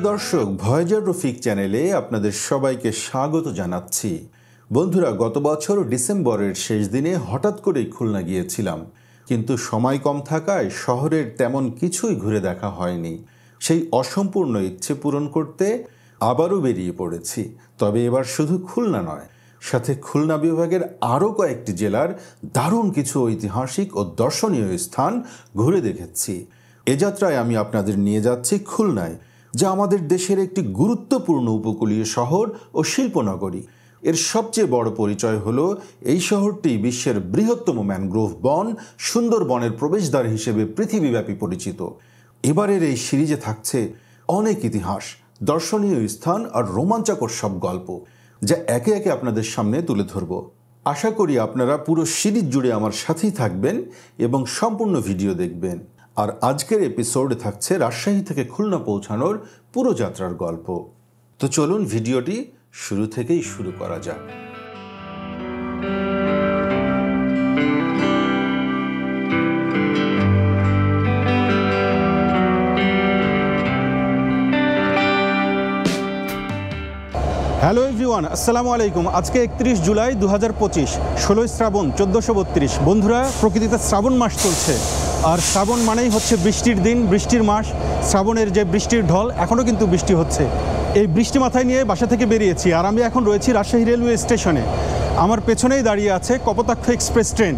প্রিয় দর্শক, ভয়েজার রফিক চ্যানেলে আপনাদের সবাইকে স্বাগত জানাচ্ছি। বন্ধুরা, গত বছর ডিসেম্বরের শেষ দিনে হঠাৎ করেই খুলনা গিয়েছিলাম, কিন্তু সময় কম থাকায় শহরের তেমন কিছুই ঘুরে দেখা হয়নি। সেই অসম্পূর্ণ ইচ্ছে পূরণ করতে আবারও বেরিয়ে পড়েছি। তবে এবার শুধু খুলনা নয়, সাথে খুলনা বিভাগের আরও কয়েকটি জেলার দারুণ কিছু ঐতিহাসিক ও দর্শনীয় স্থান ঘুরে দেখেছি। এ যাত্রায় আমি আপনাদের নিয়ে যাচ্ছি খুলনায়, যা আমাদের দেশের একটি গুরুত্বপূর্ণ উপকূলীয় শহর ও শিল্পনগরী। এর সবচেয়ে বড় পরিচয় হলো এই শহরটি বিশ্বের বৃহত্তম ম্যানগ্রোভ বন সুন্দরবনের প্রবেশদ্বার হিসেবে পৃথিবীব্যাপী পরিচিত। এবারের এই সিরিজে থাকছে অনেক ইতিহাস, দর্শনীয় স্থান আর রোমাঞ্চকর সব গল্প, যা একে একে আপনাদের সামনে তুলে ধরব। আশা করি আপনারা পুরো সিরিজ জুড়ে আমার সাথেই থাকবেন এবং সম্পূর্ণ ভিডিও দেখবেন। আর আজকের এপিসোডে থাকছে রাজশাহী থেকে খুলনা পৌঁছানোর পুরো যাত্রার গল্প। তো চলুন ভিডিওটি শুরু থেকেই শুরু করা যাক। হ্যালো এভরিওয়ান, আসসালামু আলাইকুম। আজকে 31 জুলাই 2025, 16 শ্রাবণ 1432। বন্ধুরা, প্রকৃতিতে শ্রাবণ মাস চলছে, আর শ্রাবণ মানেই হচ্ছে বৃষ্টির দিন, বৃষ্টির মাস। শ্রাবণের যে বৃষ্টির ঢল, এখনও কিন্তু বৃষ্টি হচ্ছে। এই বৃষ্টি মাথায় নিয়ে বাসা থেকে বেরিয়েছি, আর আমি এখন রয়েছি রাজশাহী রেলওয়ে স্টেশনে। আমার পেছনেই দাঁড়িয়ে আছে কপোতাক্ষ এক্সপ্রেস ট্রেন,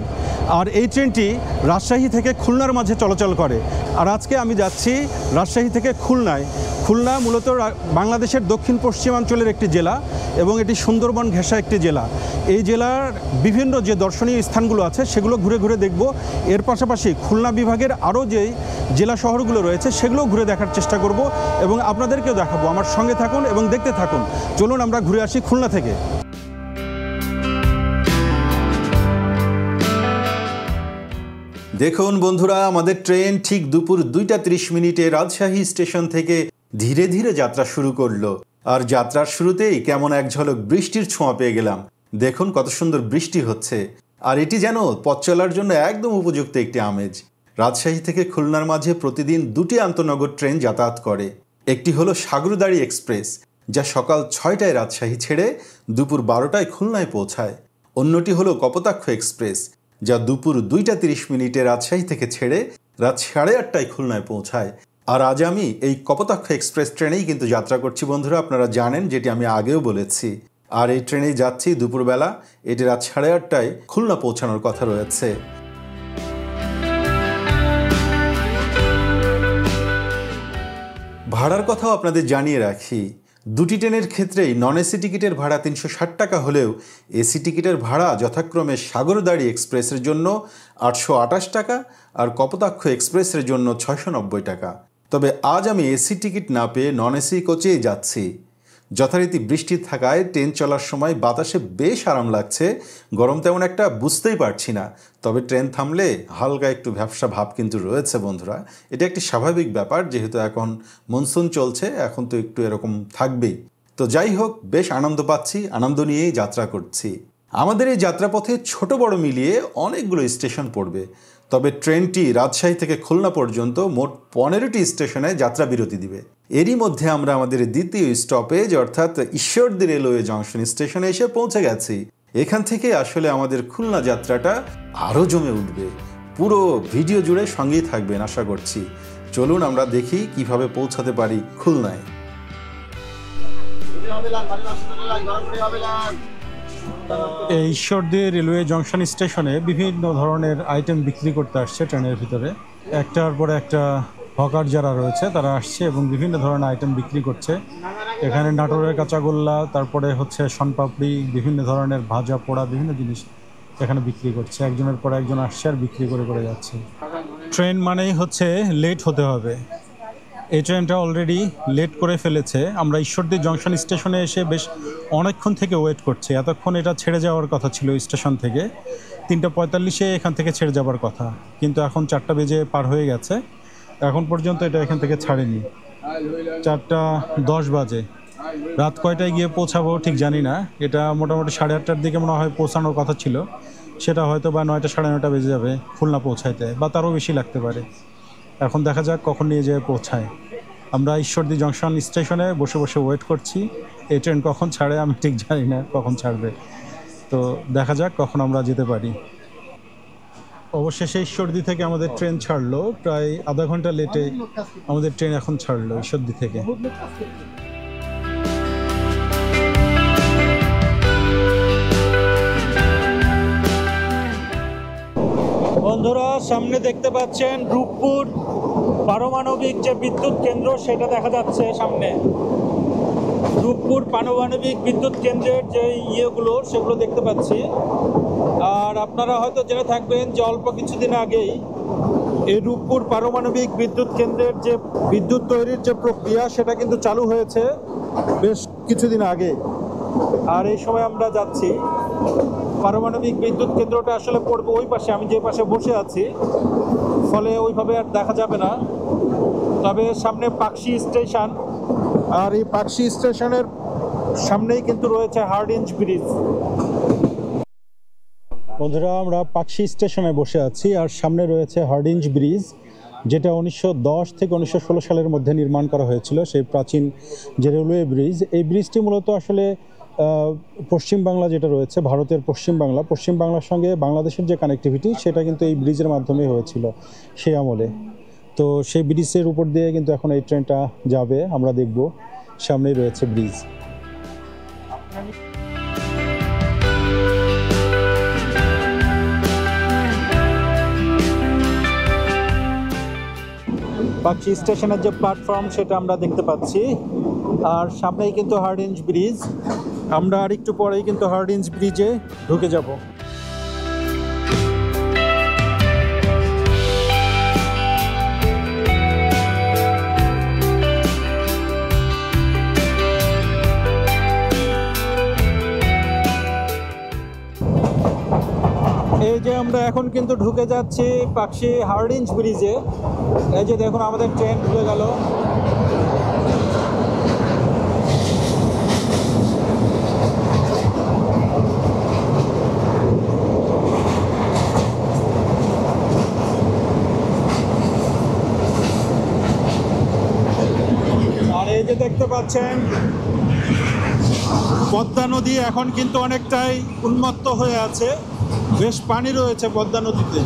আর এই ট্রেনটি রাজশাহী থেকে খুলনার মাঝে চলাচল করে। আর আজকে আমি যাচ্ছি রাজশাহী থেকে খুলনায়। খুলনা মূলত বাংলাদেশের দক্ষিণ পশ্চিমাঞ্চলের একটি জেলা এবং এটি সুন্দরবন ঘেঁষা একটি জেলা। এই জেলার বিভিন্ন যে দর্শনীয় স্থানগুলো আছে সেগুলো ঘুরে ঘুরে দেখব। এর পাশাপাশি খুলনা বিভাগের আরও যেই জেলা শহরগুলো রয়েছে সেগুলো ঘুরে দেখার চেষ্টা করব এবং আপনাদেরকেও দেখাবো। আমার সঙ্গে থাকুন এবং দেখতে থাকুন। চলুন আমরা ঘুরে আসি খুলনা থেকে। দেখুন বন্ধুরা, আমাদের ট্রেন ঠিক দুপুর 2:30 রাজশাহী স্টেশন থেকে ধীরে ধীরে যাত্রা শুরু করলো। আর যাত্রার শুরুতেই কেমন এক ঝলক বৃষ্টির ছোঁয়া পেয়ে গেলাম। দেখুন কত সুন্দর বৃষ্টি হচ্ছে, আর এটি যেন পথ চলার জন্য একদম উপযুক্ত একটি আমেজ। রাজশাহী থেকে খুলনার মাঝে প্রতিদিন 2টি আন্তনগর ট্রেন যাতায়াত করে। একটি হলো সাগরদাড়ি এক্সপ্রেস, যা সকাল 6টায় রাজশাহী ছেড়ে দুপুর 12টায় খুলনায় পৌঁছায়। অন্যটি হলো কপোতাক্ষ এক্সপ্রেস, যা দুপুর 2:30 রাজশাহী থেকে ছেড়ে রাত 8:30টায় খুলনায় পৌঁছায়। আর আজ আমি এই কপোতাক্ষ এক্সপ্রেস ট্রেনেই কিন্তু যাত্রা করছি বন্ধুরা, আপনারা জানেন, যেটি আমি আগেও বলেছি। আর এই ট্রেনেই যাচ্ছি দুপুরবেলা। এটি রাত 8:30টায় খুলনা পৌঁছানোর কথা রয়েছে। ভাড়ার কথাও আপনাদের জানিয়ে রাখি, দুটি ট্রেনের ক্ষেত্রেই নন এসি টিকিটের ভাড়া 360 টাকা হলেও এসি টিকিটের ভাড়া যথাক্রমে সাগরদাড়ি এক্সপ্রেসের জন্য 828 টাকা আর কপোতাক্ষ এক্সপ্রেসের জন্য 690 টাকা। তবে আজ আমি এসি টিকিট না পেয়ে নন এসি কোচেই যাচ্ছি। যথারীতি বৃষ্টি থাকায় ট্রেন চলার সময় বাতাসে বেশ আরাম লাগছে, গরম তেমন একটা বুঝতেই পারছি না। তবে ট্রেন থামলে হালকা একটু ভ্যাপসা ভাব কিন্তু রয়েছে বন্ধুরা। এটা একটি স্বাভাবিক ব্যাপার, যেহেতু এখন মনসুন চলছে, এখন তো একটু এরকম থাকবেই। তো যাই হোক, বেশ আনন্দ পাচ্ছি, আনন্দ নিয়েই যাত্রা করছি। আমাদের এই যাত্রাপথে ছোট বড় মিলিয়ে অনেকগুলো স্টেশন পড়বে, তবে ট্রেনটি রাজশাহী থেকে খুলনা পর্যন্ত মোট 15টি স্টেশনে যাত্রা বিরতি দিবে। এরই মধ্যে আমরা আমাদের দ্বিতীয় স্টপেজ অর্থাৎ ঈশ্বরদী রেলওয়ে জংশন স্টেশনে এসে পৌঁছে গেছি। এখান থেকে আসলে আমাদের খুলনা যাত্রাটা আরও জমে উঠবে। পুরো ভিডিও জুড়ে সঙ্গেই থাকবেন আশা করছি। চলুন আমরা দেখি কিভাবে পৌঁছাতে পারি খুলনায়। এই ঈশ্বরদী রেলওয়ে জংশন স্টেশনে বিভিন্ন ধরনের আইটেম বিক্রি করতে আসছে ট্রেনের ভিতরে। একটার পরে একটা হকার যারা রয়েছে তারা আসছে এবং বিভিন্ন ধরনের আইটেম বিক্রি করছে। এখানে নাটোরের কাঁচাগোল্লা, তারপরে হচ্ছে শনপাপড়ি, বিভিন্ন ধরনের ভাজা পোড়া বিভিন্ন জিনিস এখানে বিক্রি করছে। একজনের পর একজন আসছে আর বিক্রি করে করে যাচ্ছে। ট্রেন মানেই হচ্ছে লেট হতে হবে। এই ট্রেনটা অলরেডি লেট করে ফেলেছে। আমরা ঈশ্বরদী জংশন স্টেশনে এসে বেশ অনেকক্ষণ থেকে ওয়েট করছি। এতক্ষণ এটা ছেড়ে যাওয়ার কথা ছিল স্টেশন থেকে, 3:45-এ এখান থেকে ছেড়ে যাবার কথা, কিন্তু এখন 4টা বেজে পার হয়ে গেছে। এখন পর্যন্ত এটা এখান থেকে ছাড়েনি। 4:10 বাজে। রাত কয়টায় গিয়ে পৌঁছাবো ঠিক জানি না। এটা মোটামুটি 8:30টার দিকে মনে হয় পৌঁছানোর কথা ছিল, সেটা হয়তো বা 9টা 9:30 বেজে যাবে খুলনা পৌঁছাইতে, বা তারও বেশি লাগতে পারে। এখন দেখা যাক কখন নিয়ে যেয়ে পৌঁছায়। আমরা ঈশ্বরদী জংশন স্টেশনে বসে বসে ওয়েট করছি। এই ট্রেন কখন ছাড়ে আমি ঠিক জানি না কখন ছাড়বে, তো দেখা যাক কখন আমরা যেতে পারি। অবশেষে ঈশ্বরদী থেকে আমাদের ট্রেন ছাড়লো, প্রায় আধা ঘন্টা লেটে আমাদের ট্রেন এখন ছাড়লো ঈশ্বরদী থেকে। বন্ধুরা, সামনে দেখতে পাচ্ছেন রূপপুর পারমাণবিক যে বিদ্যুৎ কেন্দ্র সেটা দেখা যাচ্ছে সামনে। রূপপুর পারমাণবিক বিদ্যুৎ কেন্দ্রের যে ইয়েগুলো সেগুলো দেখতে পাচ্ছি। আর আপনারা হয়তো জেনে থাকবেন যে অল্প কিছুদিন আগেই এই রূপপুর পারমাণবিক বিদ্যুৎ কেন্দ্রের যে বিদ্যুৎ তৈরির যে প্রক্রিয়া সেটা কিন্তু চালু হয়েছে বেশ কিছুদিন আগে। আর এই সময় আমরা যাচ্ছি, পারমাণবিক বিদ্যুৎ কেন্দ্রটা আসলে পড়বে ওই পাশে, আমি যে পাশে বসে আছি, ফলে ওইভাবে আর দেখা যাবে না। তবে সামনে পাকশি স্টেশন, আর এই পাকশি স্টেশনের সামনেই কিন্তু রয়েছে হার্ডিঞ্জ ব্রিজ। বন্ধুরা, আমরা পাকশি স্টেশনে বসে আছি আর সামনে রয়েছে হার্ডিঞ্জ ব্রিজ, যেটা 1910 থেকে 1916 সালের মধ্যে নির্মাণ করা হয়েছিল, সেই প্রাচীন যে রেলওয়ে ব্রিজ। এই ব্রিজটি মূলত আসলে পশ্চিমবাংলা যেটা রয়েছে, ভারতের পশ্চিমবাংলার সঙ্গে বাংলাদেশের যে কানেক্টিভিটি সেটা কিন্তু এই ব্রিজের মাধ্যমে হয়েছিল সেই আমলে। তো সেই ব্রিজের উপর দিয়ে কিন্তু এখন এই ট্রেনটা যাবে, আমরা দেখব। সামনেই রয়েছে ব্রিজ। পাকশি স্টেশনের যে প্ল্যাটফর্ম সেটা আমরা দেখতে পাচ্ছি, আর সামনেই কিন্তু হার্ডিঞ্জ ব্রিজ। আমরা আর একটু পরেই কিন্তু হার্ডিঞ্জ ব্রিজে ঢুকে যাব। এই যে আমরা এখন কিন্তু ঢুকে যাচ্ছি পাকশি হার্ডিঞ্জ ব্রিজে। এই যে দেখুন আমাদের ট্রেন ঢুকে গেল। আর এই যে দেখতে পাচ্ছেন পদ্মা নদী এখন কিন্তু অনেকটাই উন্মত্ত হয়ে আছে, বেশ পানি রয়েছে পদ্মা নদীতে।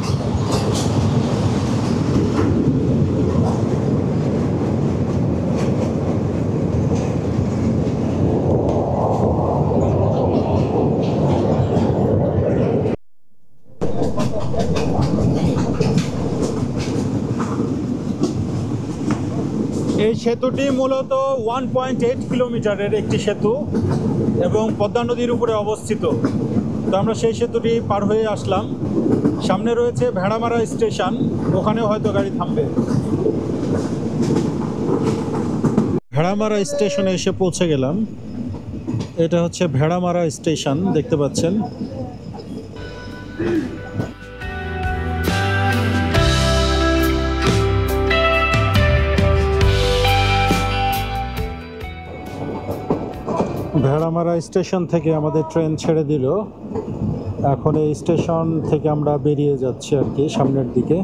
এই সেতুটি মূলত 1.8 কিলোমিটারের একটি সেতু এবং পদ্মা নদীর উপরে অবস্থিত। তো আমরা সেই সেতুটি পার হয়ে আসলাম। সামনে রয়েছে ভেড়ামারা স্টেশন, ওখানেও হয়তো গাড়ি থামবে। ভেড়ামারা স্টেশনে এসে পৌঁছে গেলাম। এটা হচ্ছে ভেড়ামারা স্টেশন, দেখতে পাচ্ছেন। ভেড়ামারা স্টেশন থেকে আমাদের ট্রেন ছেড়ে দিল। এখন এই স্টেশন থেকে আমরা বেরিয়ে যাচ্ছি আর কি সামনের দিকে।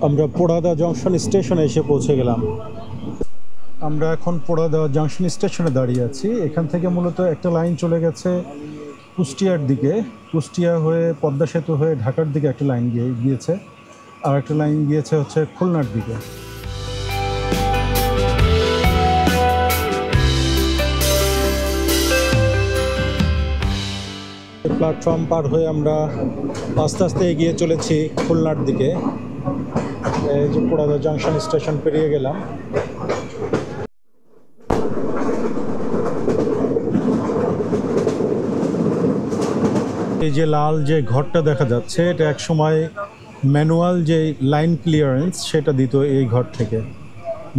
আমরা পোড়াদা জংশন স্টেশনে এসে পৌঁছে গেলাম। আমরা এখন পোড়াদা জংশন স্টেশনে দাঁড়িয়ে আছি। এখান থেকে মূলত একটা লাইন চলে গেছে কুষ্টিয়ার দিকে, কুষ্টিয়া হয়ে পদ্মা সেতু হয়ে ঢাকার দিকে একটা লাইন গিয়েছে, আর একটা লাইন গিয়েছে হচ্ছে খুলনার দিকে। প্ল্যাটফর্ম পার হয়ে আমরা আস্তে আস্তে এগিয়ে চলেছি খুলনার দিকে। এই যে পোড়াদা জংশন স্টেশন পেরিয়ে গেলাম। এই যে লাল যে ঘরটা দেখা যাচ্ছে, এটা এক সময় ম্যানুয়াল যে লাইন ক্লিয়ারেন্স সেটা দিত। এই ঘর থেকে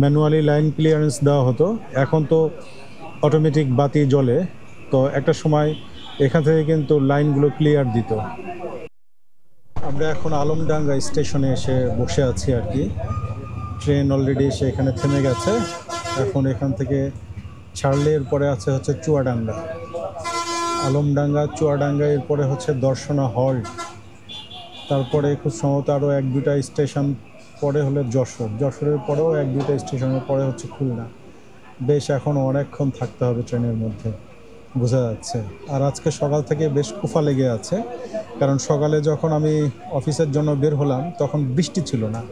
ম্যানুয়ালি লাইন ক্লিয়ারেন্স দেওয়া হতো, এখন তো অটোমেটিক বাতি জ্বলে। তো একটা সময় এখান থেকে কিন্তু লাইনগুলো ক্লিয়ার দিত। আমরা এখন আলমডাঙ্গা স্টেশনে এসে বসে আছি আর কি। এখান থেকে মূলত একটা লাইন চলে গেছে কুষ্টিয়ার দিকে, কুষ্টিয়া হয়ে পদ্মা সেতু হয়ে ঢাকার দিকে একটা লাইন গিয়েছে, আর একটা লাইন গিয়েছে হচ্ছে খুলনার দিকে। ট্রেন অলরেডি এসে এখানে থেমে গেছে। এখন এখান থেকে ছাড়লে এরপরে আছে হচ্ছে চুয়াডাঙ্গা, আলমডাঙ্গা, চুয়াডাঙ্গা, এরপরে হচ্ছে দর্শনা হল্ট, তারপরে খুব সম্ভবত আরও 1-2টা স্টেশন পরে হলে যশোরের পরেও 1-2টা স্টেশনের পরে হচ্ছে খুলনা। বেশ এখন অনেকক্ষণ থাকতে হবে ট্রেনের মধ্যে, বোঝা যাচ্ছে। আর আজকে সকাল থেকে বেশ কুফা লেগে আছে, কারণ সকালে যখন আমি অফিসের জন্য বের হলাম তখন বৃষ্টি ছিল না,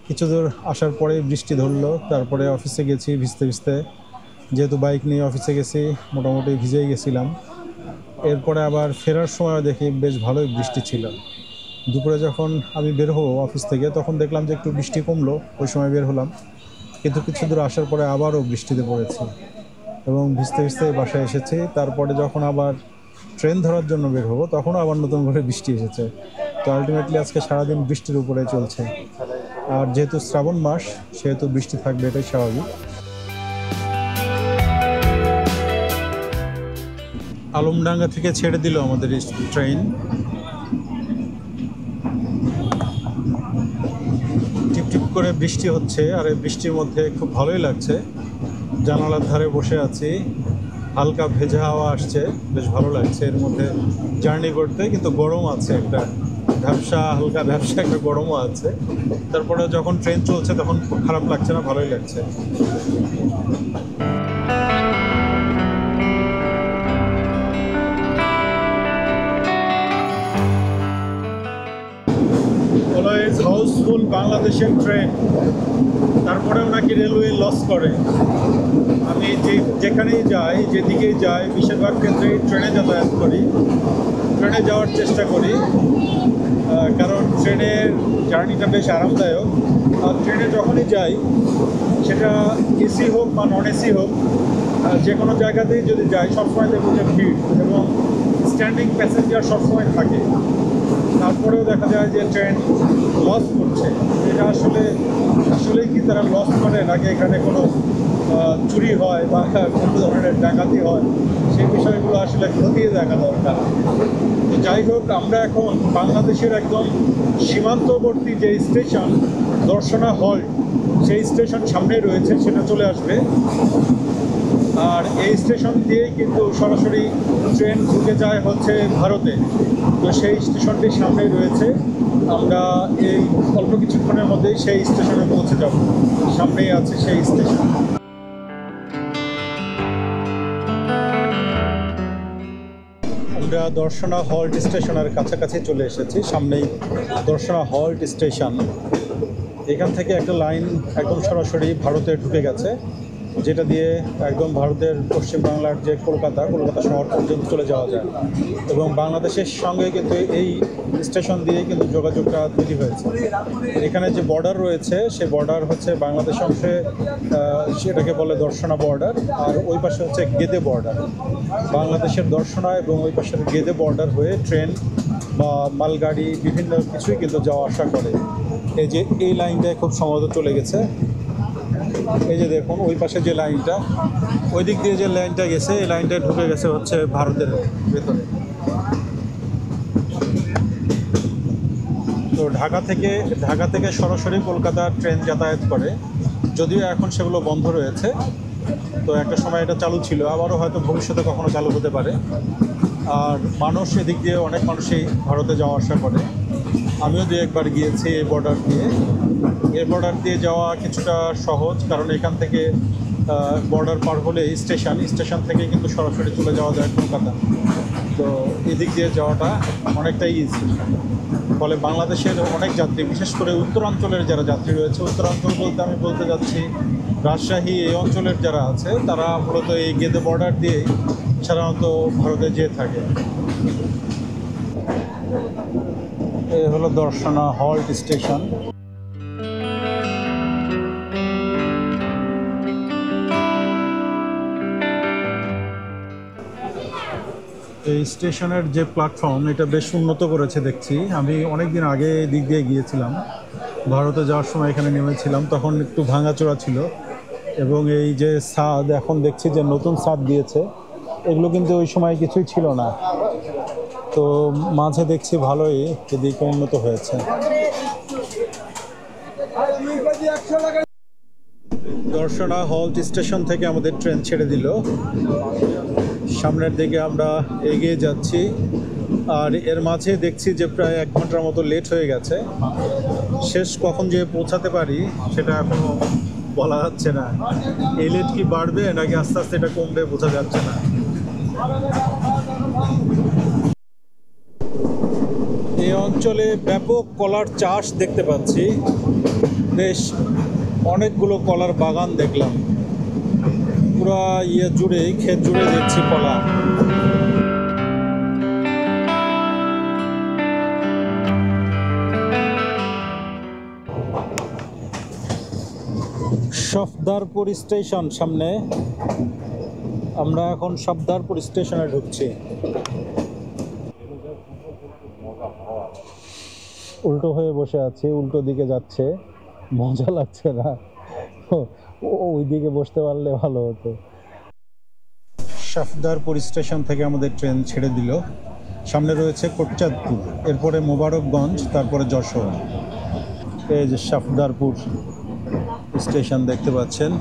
কিছু দূর আসার পরেই বৃষ্টি ধরলো। তারপরে অফিসে গেছি ভিজতে ভিজতে, যেহেতু বাইক নিয়ে অফিসে গেছি মোটামুটি ভিজেই গেছিলাম। এরপরে আবার ফেরার সময় দেখি বেশ ভালোই বৃষ্টি ছিল। দুপুরে যখন আমি বের হবো অফিস থেকে তখন দেখলাম যে একটু বৃষ্টি কমলো, ওই সময় বের হলাম, কিন্তু কিছু দূর আসার পরে আবারও বৃষ্টিতে পড়েছি এবং ভিজতে ভিজতে বাসায় এসেছি। তারপরে যখন আবার ট্রেন ধরার জন্য বের হবো তখনও আবার নতুন করে বৃষ্টি এসেছে। তো আলটিমেটলি আজকে সারাদিন বৃষ্টির উপরে চলছে। আর যেহেতু শ্রাবণ মাস সেহেতু বৃষ্টি থাকবে, এটাই স্বাভাবিক। আলমডাঙ্গা থেকে ছেড়ে দিল আমাদের ট্রেন। টিপটিপ করে বৃষ্টি হচ্ছে, আর এই বৃষ্টির মধ্যে খুব ভালোই লাগছে। জানালার ধারে বসে আছি, হালকা ভেজা হাওয়া আসছে, বেশ ভালো লাগছে এর মধ্যে জার্নি করতে। কিন্তু গরম আছে, একটা হালকা ব্যবসা একটা গরমও আছে। তারপরে যখন ট্রেন চলছে তখন খুব খারাপ লাগছে না, ভালোই লাগছে। অলওয়েজ হাউসফুল বাংলাদেশের ট্রেন, তারপরেও নাকি রেলওয়ে লস করে। আমি যেখানেই যাই, যেদিকেই যাই, বেশিরভাগ ক্ষেত্রেই ট্রেনে যাতায়াত করি, ট্রেনে যাওয়ার চেষ্টা করি, কারণ ট্রেনের জার্নিটা বেশ আরামদায়ক। আর ট্রেনে যখনই যাই, সেটা এসি হোক বা নন এসি হোক, যে কোনো জায়গাতেই যদি যাই সবসময় দেখব যে ভিড় এবং স্ট্যান্ডিং প্যাসেঞ্জার সবসময় থাকে। তারপরেও দেখা যায় যে ট্রেন লস করছে। এটা আসলেই কি তারা লস করে, নাকি এখানে কোনো চুরি হয় বা কোনো ধরনের ডাকাতি হয়, সেই বিষয়গুলো আসলে খতিয়ে দেখা দরকার। তো যাই হোক, আমরা এখন বাংলাদেশের একদম সীমান্তবর্তী যে স্টেশন দর্শনা হল্ট, সেই স্টেশন সামনেই রয়েছে, সেটা চলে আসবে। আর এই স্টেশন দিয়েই কিন্তু সরাসরি ট্রেন ঢুকে যায় হচ্ছে ভারতে। তো সেই স্টেশনটি সামনেই রয়েছে, আমরা এই অল্প কিছুক্ষণের মধ্যেই সেই স্টেশনে পৌঁছে যাব। সামনেই আছে সেই স্টেশন। আমরা দর্শনা হল্ট স্টেশনের কাছাকাছি চলে এসেছি, সামনেই দর্শনা হল্ট স্টেশন। এখান থেকে একটা লাইন একদম সরাসরি ভারতে ঢুকে গেছে, যেটা দিয়ে একদম ভারতের পশ্চিমবাংলার যে কলকাতা শহর পর্যন্ত চলে যাওয়া যায়। এবং বাংলাদেশের সঙ্গে কিন্তু এই স্টেশন দিয়ে কিন্তু যোগাযোগটা তৈরি হয়েছে। এখানে যে বর্ডার রয়েছে, সেই বর্ডার হচ্ছে বাংলাদেশ অংশে সেটাকে বলে দর্শনা বর্ডার, আর ওই পাশে হচ্ছে গেদে বর্ডার। বাংলাদেশের দর্শনা এবং ওই পাশের গেদে বর্ডার হয়ে ট্রেন বা মালগাড়ি বিভিন্ন কিছুই কিন্তু যাওয়া আসা করে। এই যে এই লাইনটায় খুব সম্ভবত চলে গেছে, এই যে দেখুন ওই পাশে যে লাইনটা, ওই দিক দিয়ে যে লাইনটা গেছে, এই লাইনটায় ঢুকে গেছে হচ্ছে ভারতের ভেতরে। তো ঢাকা থেকে সরাসরি কলকাতার ট্রেন যাতায়াত করে, যদিও এখন সেগুলো বন্ধ রয়েছে। তো একটা সময় এটা চালু ছিল, আবারও হয়তো ভবিষ্যতে কখনো চালু হতে পারে। আর মানুষ এদিক দিয়ে অনেক মানুষই ভারতে যাওয়া আসা করে। আমিও দু একবার গিয়েছি এই বর্ডার দিয়ে। এই বর্ডার দিয়ে যাওয়া কিছুটা সহজ, কারণ এখান থেকে বর্ডার পার হলে স্টেশন থেকে কিন্তু সরাসরি চলে যাওয়া যায় কলকাতা। তো এদিক দিয়ে যাওয়াটা অনেকটাই ইজি। ফলে বাংলাদেশের অনেক যাত্রী, বিশেষ করে উত্তরাঞ্চলের যারা যাত্রী রয়েছে, উত্তরাঞ্চল বলতে আমি বলতে যাচ্ছি রাজশাহী, এই অঞ্চলের যারা আছে, তারা মূলত এই গেদে বর্ডার দিয়েই সাধারণত ভারতে যেয়ে থাকে। এই হলো দর্শনা হল্ট স্টেশন। এই স্টেশনের যে প্ল্যাটফর্ম, এটা বেশ উন্নত করেছে দেখছি। আমি অনেক দিন আগে দিক দিয়ে গিয়েছিলাম, ভারতে যাওয়ার সময় এখানে নেমেছিলাম, তখন একটু ভাঙাচোরা ছিল। এবং এই যে ছাদ, এখন দেখছি যে নতুন ছাদ দিয়েছে, এগুলো কিন্তু ওই সময় কিছুই ছিল না। তো মাঝে দেখছি ভালোই এদিকে উন্নত হয়েছে। দর্শনা হল্ট স্টেশন থেকে আমাদের ট্রেন ছেড়ে দিল। সামনের দিকে আমরা এগিয়ে যাচ্ছি, আর এর মাঝে দেখছি যে প্রায় 1 ঘন্টার মতো লেট হয়ে গেছে। শেষ কখন যে পৌঁছাতে পারি সেটা এখনো বলা যাচ্ছে না। এই লেট কি বাড়বে নাকি আস্তে আস্তে এটা কমবে বোঝা যাচ্ছে না। এই অঞ্চলে ব্যাপক কলার চাষ দেখতে পাচ্ছি। বেশ অনেকগুলো কলার বাগান দেখলাম, পুরো জুড়ে ক্ষেত জুড়ে দেখছি কলা। সফদারপুর স্টেশন সামনে, আমরা এখন সফদারপুর স্টেশনে ঢুকছি। উল্টো হয়ে বসে আছি, উল্টো দিকে যাচ্ছে, মজা লাগছে না। ওই দিকে বসতে পারলে ভালো হতো। সফদারপুর স্টেশন থেকে আমাদের ট্রেন ছেড়ে দিল। সামনে রয়েছে কোটচাঁদপুর, এরপরে মোবারকগঞ্জ, তারপরে যশোর। এই যে সফদারপুর স্টেশন দেখতে পাচ্ছেন।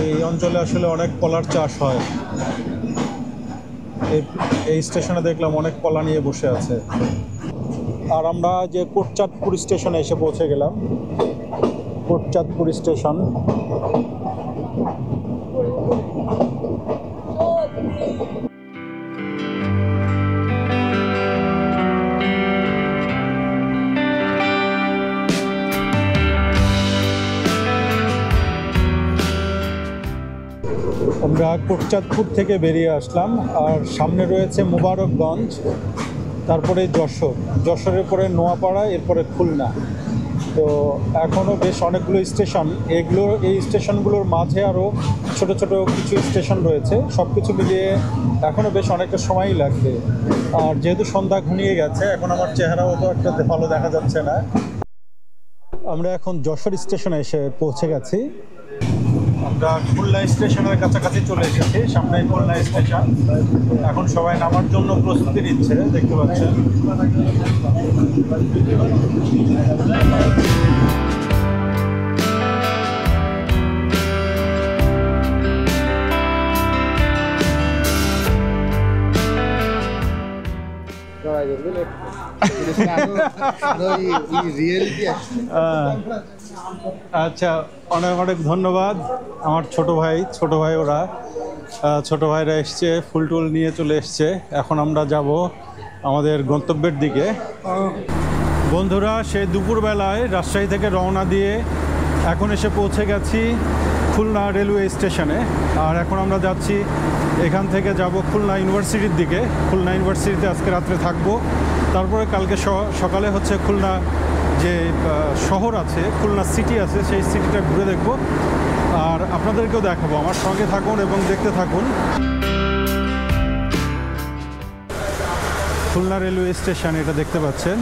এই অঞ্চলে আসলে অনেক কলার চাষ হয়। এই স্টেশনে দেখলাম অনেক কলা নিয়ে বসে আছে। আর আমরা যে কোটচাঁদপুর স্টেশনে এসে পৌঁছে গেলাম। কোটচাঁদপুর স্টেশন। আমরা কোটচাঁদপুর থেকে বেরিয়ে আসলাম, আর সামনে রয়েছে মোবারকগঞ্জ, তারপরে যশোরের পরে নোয়াপাড়া, এরপরে খুলনা। তো এখনও বেশ অনেকগুলো স্টেশন, এই স্টেশনগুলোর মাঝে আরও ছোট ছোট কিছু স্টেশন রয়েছে। সব কিছু মিলিয়ে এখনও বেশ অনেকটা সময়ই লাগবে। আর যেহেতু সন্ধ্যা ঘনিয়ে গেছে, এখন আমার চেহারাও তো একটা ভালো দেখা যাচ্ছে না। আমরা এখন যশোর স্টেশনে এসে পৌঁছে গেছি। আমরা খুলনা স্টেশনের কাছাকাছি চলে এসেছি। সামনে খুলনা স্টেশন। এখন সবাই নামার জন্য প্রস্তুতি নিচ্ছে, দেখতে পাচ্ছেন। আচ্ছা, অনেক অনেক ধন্যবাদ। আমার ছোট ভাই ওরা ছোট ভাইরা এসছে, ফুল টুল নিয়ে চলে এসছে। এখন আমরা যাব আমাদের গন্তব্যের দিকে। বন্ধুরা, সেই দুপুরবেলায় রাজশাহী থেকে রওনা দিয়ে এখন এসে পৌঁছে গেছি খুলনা রেলওয়ে স্টেশনে। আর এখন আমরা যাচ্ছি, এখান থেকে যাব খুলনা ইউনিভার্সিটির দিকে। খুলনা ইউনিভার্সিটিতে আজকে রাত্রে থাকবো। তারপরে কালকে সকালে হচ্ছে খুলনা যে শহর আছে, খুলনা সিটি আছে, সেই সিটিটা ঘুরে দেখব আর আপনাদেরকেও দেখাবো। আমার সঙ্গে থাকুন এবং দেখতে থাকুন। খুলনা রেলওয়ে স্টেশন, এটা দেখতে পাচ্ছেন।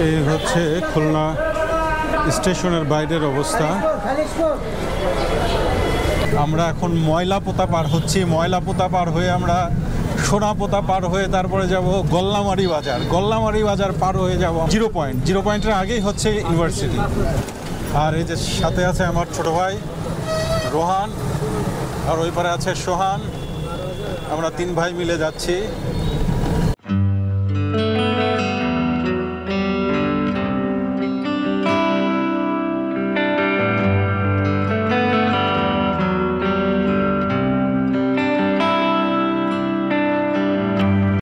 এই হচ্ছে খুলনা স্টেশনের বাইরের অবস্থা। আমরা এখন ময়লাপোতা পার হচ্ছি। ময়লাপোতা পার হয়ে আমরা সোনাপোতা পার হয়ে তারপরে যাব গল্লামারি বাজার। গল্লামারি বাজার পার হয়ে যাব জিরো পয়েন্টের আগেই হচ্ছে ইউনিভার্সিটি। আর এই যে সাথে আছে আমার ছোট ভাই রোহান, আর ওই পারে আছে সোহান। আমরা 3 ভাই মিলে যাচ্ছি।